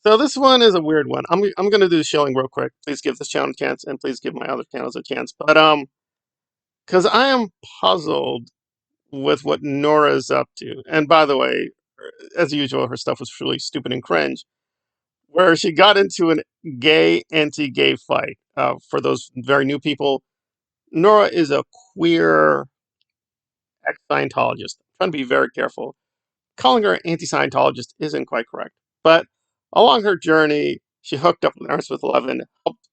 So this one is a weird one. I'm gonna do the shilling real quick. Please give this channel a chance, and please give my other channels a chance. But because I am puzzled with what Nora is up to. And by the way, as usual, her stuff was really stupid and cringe. Where she got into an gay anti-gay fight. For those very new people, Nora is a queer ex-Scientologist. I'm trying to be very careful. Calling her anti-Scientologist isn't quite correct. But along her journey, she hooked up with Aronus with 11, helped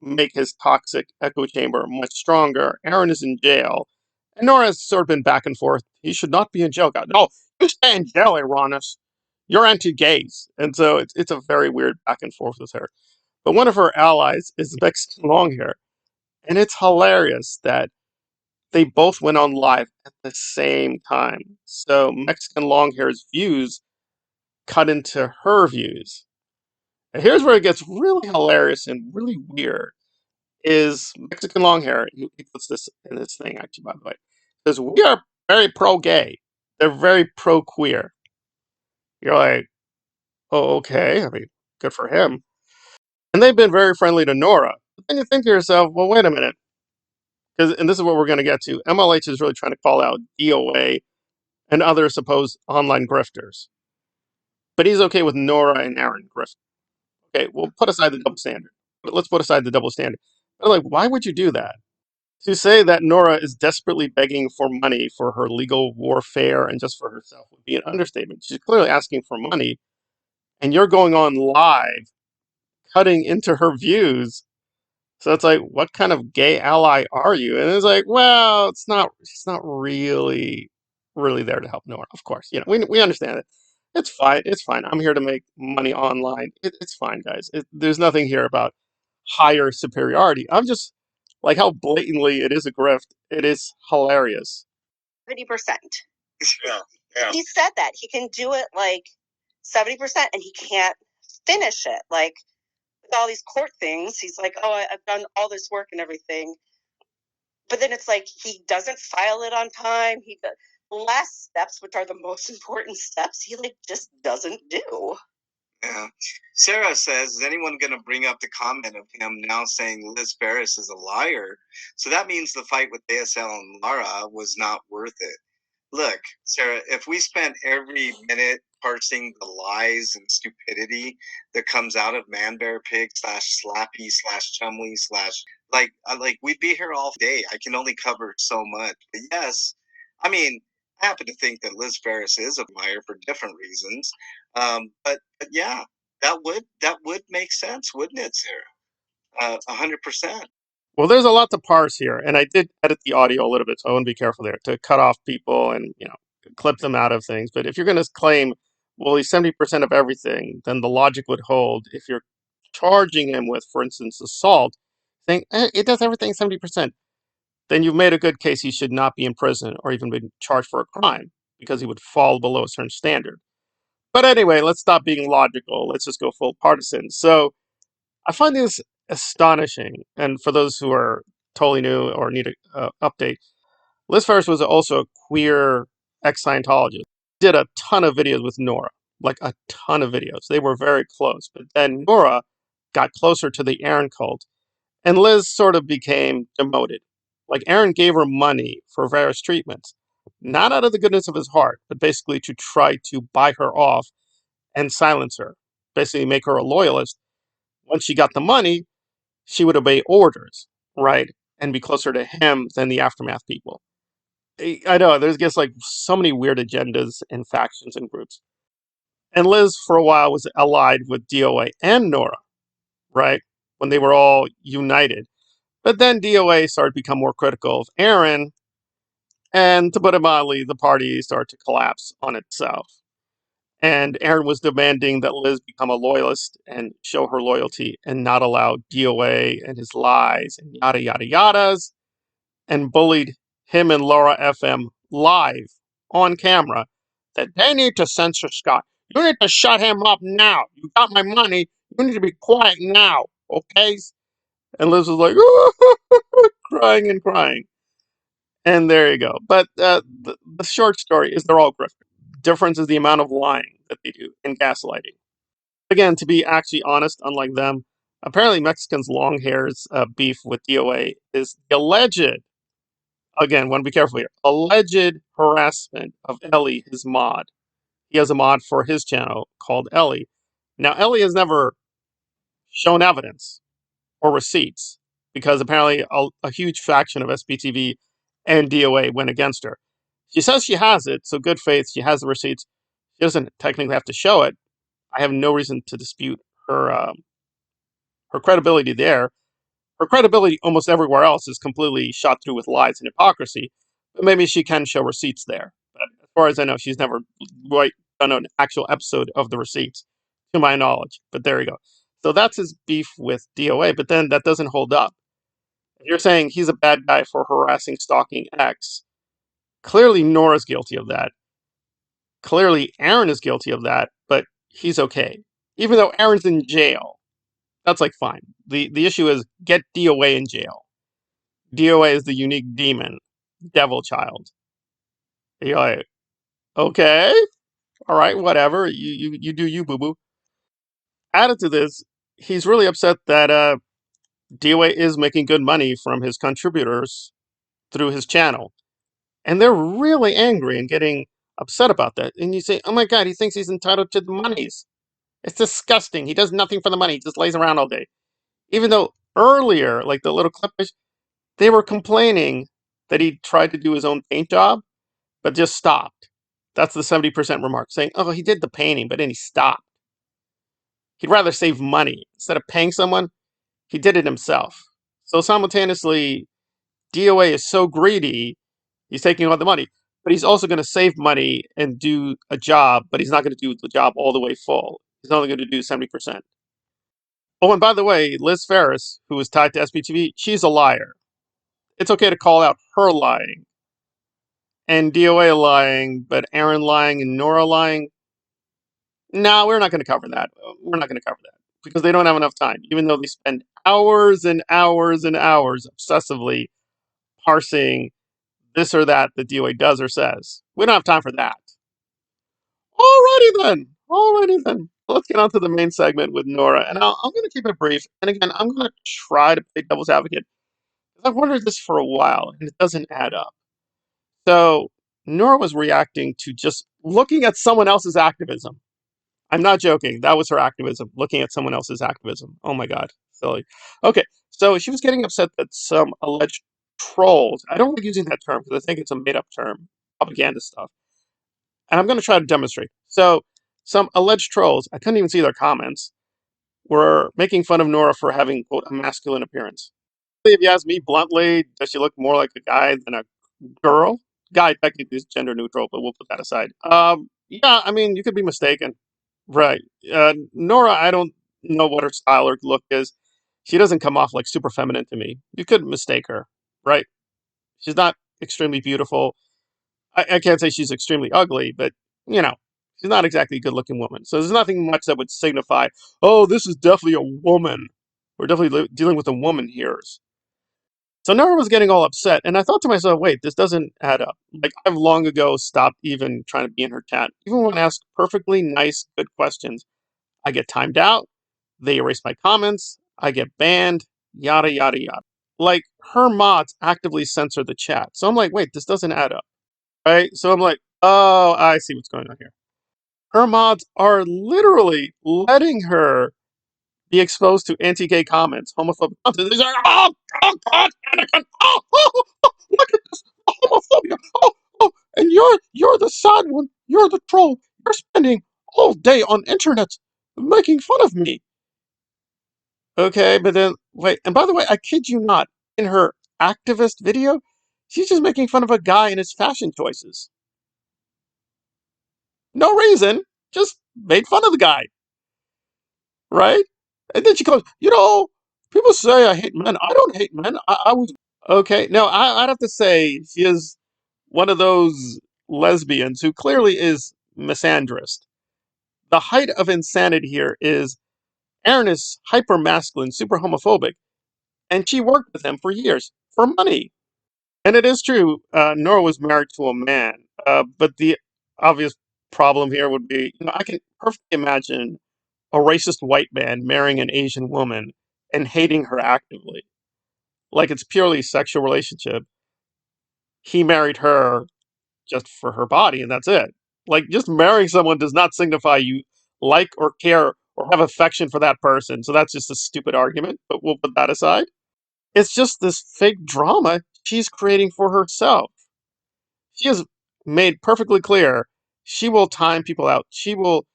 make his toxic echo chamber much stronger. Aaron is in jail. And Nora has sort of been back and forth. He should not be in jail, God. No, you stay in jail, Aronus. You're anti-gays. And so it's a very weird back and forth with her. But one of her allies is Mexican Longhair. And it's hilarious that they both went on live at the same time. So Mexican Longhair's views cut into her views. And here's where it gets really hilarious and really weird. Is Mexican Longhair, he puts this in this thing actually, by the way, says, we are very pro-gay. They're very pro-queer. You're like, oh, okay. I mean, good for him. And they've been very friendly to Nora. But then you think to yourself, well, wait a minute. And this is what we're going to get to. MLH is really trying to call out DOA and other supposed online grifters. But he's okay with Nora and Aaron grift. Okay, we'll put aside the double standard. But let's put aside the double standard. But like, why would you do that? To say that Nora is desperately begging for money for her legal warfare and just for herself would be an understatement. She's clearly asking for money, and you're going on live, cutting into her views. So it's like, what kind of gay ally are you? And it's like, well, it's not. She's not really there to help Nora. Of course, we understand it. It's fine. It's fine. I'm here to make money online. It's fine, guys. There's nothing here about higher superiority. I'm just like how blatantly it is a grift. It is hilarious. 70%. Yeah, yeah. He said that he can do it like 70%, and he can't finish it. Like with all these court things, he's like, "Oh, I've done all this work and everything," but then it's like he doesn't file it on time. He does last steps, which are the most important steps. He like just doesn't do. Yeah. Sarah says, is anyone going to bring up the comment of him now saying Liz Ferris is a liar? So that means the fight with ASL and Lara was not worth it. Look, Sarah, if we spent every minute parsing the lies and stupidity that comes out of Man Bear Pig slash Slappy slash Chumley slash like we'd be here all day. I can only cover so much. But yes, I mean, I happen to think that Liz Ferris is a liar for different reasons. But yeah, that would make sense, wouldn't it, Sarah? 100%. Well, there's a lot to parse here, and I did edit the audio a little bit, so I want to be careful there to cut off people and clip them out of things. But if you're going to claim, well, he's 70% of everything, then the logic would hold. If you're charging him with, for instance, assault, saying it does everything 70%, then you've made a good case he should not be in prison or even be charged for a crime because he would fall below a certain standard. But anyway, let's stop being logical. Let's just go full partisan. So I find this astonishing. And for those who are totally new or need an update, Liz Ferris was also a queer ex-Scientologist. Did a ton of videos with Nora, like a ton of videos. They were very close. But then Nora got closer to the Aaron cult, and Liz sort of became demoted. Like Aaron gave her money for various treatments, not out of the goodness of his heart, but basically to try to buy her off and silence her, basically make her a loyalist. Once she got the money, she would obey orders, right? And be closer to him than the aftermath people. I know, there's just like so many weird agendas and factions and groups. And Liz, for a while, was allied with DOA and Nora, right? When they were all united. But then DOA started to become more critical of Aaron, and to put it mildly, the party started to collapse on itself. And Aaron was demanding that Liz become a loyalist and show her loyalty and not allow DOA and his lies and yada, yada, yadas, and bullied him and Laura FM live on camera that they need to censor Scott. You need to shut him up now. You got my money. You need to be quiet now, okay? And Liz was like, crying and crying. And there you go. But the short story is they're all grifters. Difference is the amount of lying that they do and gaslighting. Again, to be actually honest, unlike them, apparently Mexicans' long hair's beef with DOA is the alleged, again, want to be careful here, alleged harassment of Ellie, his mod. He has a mod for his channel called Ellie. Now, Ellie has never shown evidence or receipts because apparently a huge faction of SPTV and DOA went against her. She says she has it, so good faith, she has the receipts. She doesn't technically have to show it. I have no reason to dispute her credibility there. Her credibility almost everywhere else is completely shot through with lies and hypocrisy, but maybe she can show receipts there. But as far as I know, she's never done an actual episode of the receipts, to my knowledge. But there you go. So that's his beef with DOA, but then that doesn't hold up. If you're saying he's a bad guy for harassing, stalking X, clearly Nora's guilty of that. Clearly Aaron is guilty of that, but he's okay. Even though Aaron's in jail, that's like fine. The issue is get DOA in jail. DOA is the unique demon, devil child. You're like, okay, all right, whatever. You do you, boo boo. Added to this, he's really upset that DOA is making good money from his contributors through his channel. And they're really angry and getting upset about that. And you say, oh my God, he thinks he's entitled to the monies. It's disgusting. He does nothing for the money. He just lays around all day. Even though earlier, like the little clip, they were complaining that he tried to do his own paint job, but just stopped. That's the 70% remark, saying, oh, he did the painting, but then he stopped. He'd rather save money. Instead of paying someone, he did it himself. So simultaneously, DOA is so greedy, he's taking all the money, but he's also going to save money and do a job, but he's not going to do the job all the way full. He's only going to do 70%. Oh, and by the way, Liz Ferris, who is tied to SPTV, she's a liar. It's okay to call out her lying and DOA lying, but Aaron lying and Nora lying. No, we're not going to cover that. We're not going to cover that because they don't have enough time, even though they spend hours and hours and hours obsessively parsing this or that the DOA does or says. We don't have time for that. Alrighty then. Alrighty then. Let's get on to the main segment with Nora. And I'm going to keep it brief. And again, I'm going to try to play devil's advocate. I've wondered this for a while and it doesn't add up. So, Nora was reacting to just looking at someone else's activism. I'm not joking. That was her activism, looking at someone else's activism. Oh my God. Silly. Okay. So, she was getting upset that some alleged trolls, I don't like using that term because I think it's a made up term, propaganda stuff. And I'm going to try to demonstrate. So, some alleged trolls, I couldn't even see their comments, were making fun of Nora for having, quote, a masculine appearance. If you ask me bluntly, does she look more like a guy than a girl? Guy technically is gender neutral, but we'll put that aside. Yeah, I mean, you could be mistaken. Right. Nora, I don't know what her style or look is. She doesn't come off like super feminine to me. You could mistake her, right? She's not extremely beautiful. I can't say she's extremely ugly, but you know, she's not exactly a good-looking woman. So there's nothing much that would signify, oh, this is definitely a woman. We're definitely dealing with a woman here. So Nora was getting all upset, and I thought to myself, wait, this doesn't add up. Like, I've long ago stopped even trying to be in her chat. Even when I ask perfectly nice, good questions, I get timed out, they erase my comments, I get banned, yada, yada, yada. Like, her mods actively censor the chat. So I'm like, wait, this doesn't add up, right? So I'm like, oh, I see what's going on here. Her mods are literally letting her be exposed to anti-gay comments, homophobic content. They're like, oh, God, Anakin, look at this, homophobia, and you're the sad one, you're the troll, you're spending all day on internet making fun of me. Okay, but then, wait, and by the way, I kid you not, in her activist video, she's just making fun of a guy and his fashion choices. No reason, just made fun of the guy, right? And then she goes, people say I hate men. I don't hate men. I was okay. No, I'd have to say she is one of those lesbians who clearly is misandrist. The height of insanity here is Aronus hyper masculine, super homophobic, and she worked with him for years for money. And it is true, Nora was married to a man, but the obvious problem here would be, I can perfectly imagine a racist white man marrying an Asian woman and hating her actively. Like it's purely a sexual relationship. He married her just for her body, and that's it. Like, just marrying someone does not signify you like or care or have affection for that person. So that's just a stupid argument, but we'll put that aside. It's just this fake drama she's creating for herself. She has made perfectly clear she will time people out. She will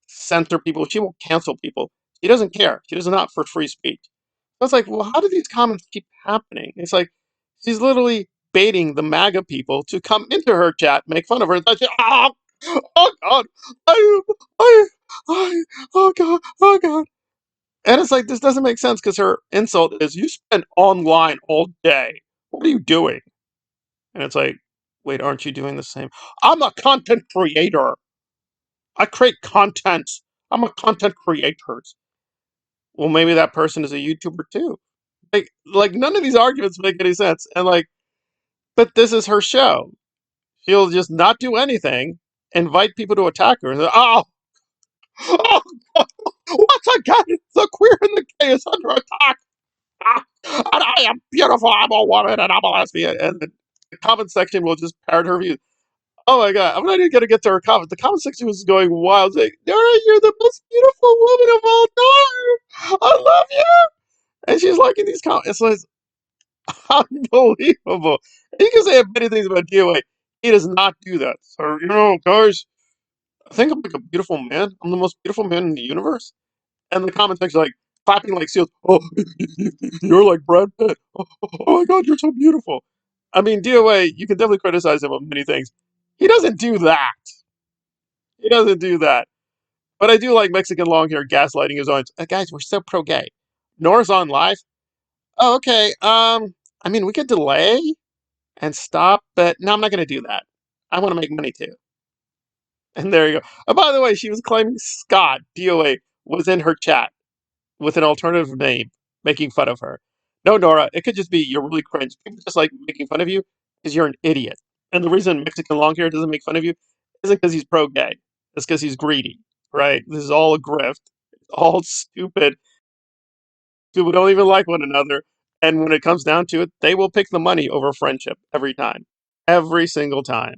censor people. She will cancel people. She doesn't care. She does not for free speech. So it's like, well, how do these comments keep happening? It's like she's literally baiting the MAGA people to come into her chat, make fun of her. Oh, oh God, I, I, oh God, oh God. And it's like, this doesn't make sense because her insult is, you spend online all day. What are you doing? And it's like, wait, aren't you doing the same? I'm a content creator. I create content. I'm a content creator. Well, maybe that person is a YouTuber too. Like none of these arguments make any sense. And like, but this is her show. She'll just not do anything, invite people to attack her. And say, oh, once again, the queer and the gay is under attack. Ah, and I am beautiful. I'm a woman and I'm a lesbian. And the comment section will just parrot her views. Oh my God, I'm not even gonna get to her comment. The comment section was going wild, saying, Nora, you're the most beautiful woman of all time. I love you. And she's liking these comments. It's unbelievable. You can say many things about DOA. He does not do that. So, guys, I think I'm like a beautiful man. I'm the most beautiful man in the universe. And the comment section like clapping like seals. Oh, you're like Brad Pitt. Oh my God, you're so beautiful. I mean, DOA, you can definitely criticize him on many things. He doesn't do that. He doesn't do that. But I do like Mexican long hair gaslighting his audience. Guys, we're so pro gay. Nora's on live. Oh, okay. I mean, we could delay and stop, but no, I'm not going to do that. I want to make money too. And there you go. Oh, by the way, she was claiming Scott, DOA, was in her chat with an alternative name, making fun of her. No, Nora, it could just be you're really cringe. People just like making fun of you because you're an idiot. And the reason Mexican long hair doesn't make fun of you isn't because he's pro gay. It's because he's greedy, right? This is all a grift. It's all stupid. People don't even like one another. And when it comes down to it, they will pick the money over friendship every time. Every single time.